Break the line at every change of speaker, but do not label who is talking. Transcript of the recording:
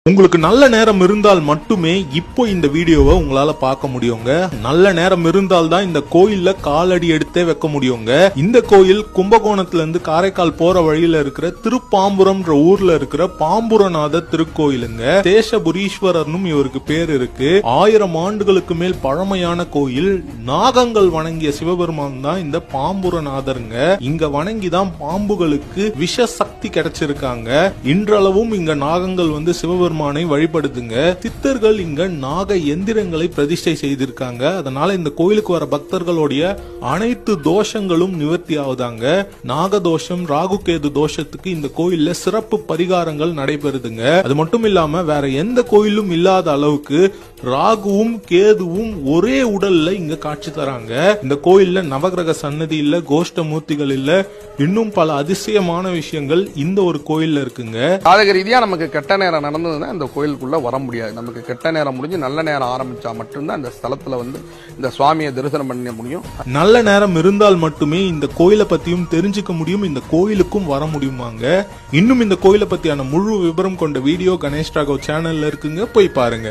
உங்களுக்கு நல்ல நேரம் இருந்தால் மட்டுமே இப்போ இந்த வீடியோவை உங்களால பார்க்க முடியுங்க. நல்ல நேரம் இருந்தால் தான் இந்த கோயில்ல காலடி எடுத்தே வைக்க முடியுங்க. இந்த கோயில் கும்பகோணத்துல இருந்து காரைக்கால் போற வழியில இருக்கிற திருப்பாம்புரம் ஊர்ல இருக்கிற பாம்புரநாத திருக்கோயிலுங்க. சேஷபுரீஸ்வரர்னும் இவருக்கு பேர் இருக்கு. 1000 ஆண்டுகளுக்கு மேல் பழமையான கோயில். நாகங்கள் வணங்கிய சிவபெருமான் தான் இந்த பாம்புரநாதருங்க. இங்க வணங்கிதான் பாம்புகளுக்கு விஷ சக்தி கிடைச்சிருக்காங்க. இன்றளவும் இங்க நாகங்கள் வந்து சிவபெருமானை வழிபடுதுங்க. சித்தர்கள் இங்க நாக எந்திரங்களை பிரதிஷ்டை செய்திருக்காங்க. அதனால இந்த கோயிலுக்கு வர பக்தர்களுடைய அனைத்து தோஷங்களும் நிவர்த்தி ஆகுதாங்க. நாகதோஷம், ராகுகேது தோஷத்துக்கு இந்த கோயில்ல சிறப்பு பரிகாரங்கள் நடைபெறுதுங்க. அது மட்டும் இல்லாம வேற எந்த கோயிலும் இல்லாத அளவுக்கு ராகுவும் கேதுவும் ஒரே உடல்ல இங்க காட்சி தராங்க. இந்த கோயில்ல நவகிரக சன்னதி இல்ல, கோஷ்ட மூர்த்திகள் இல்ல, இன்னும் பல அதிசயமான விஷயங்கள் இந்த ஒரு கோயில்ல இருக்குங்க.
ஜாதக ரீதியா நமக்கு கெட்ட நேரம் நடந்ததுன்னா இந்த கோயிலுக்குள்ள வர முடியாது. நமக்கு கெட்ட நேரம் முடிஞ்சு நல்ல நேரம் ஆரம்பிச்சா மட்டும்தான் இந்த ஸ்தலத்துல வந்து இந்த சுவாமியை தரிசனம் பண்ண முடியும்.
நல்ல நேரம் இருந்தால் மட்டுமே இந்த கோயிலை பத்தியும் தெரிஞ்சுக்க முடியும், இந்த கோயிலுக்கும் வர முடியுமாங்க. இன்னும் இந்த கோயிலை பத்தியான முழு விவரம் கொண்ட வீடியோ கணேஷ் ராகவ் சேனல்ல இருக்குங்க, போய் பாருங்க.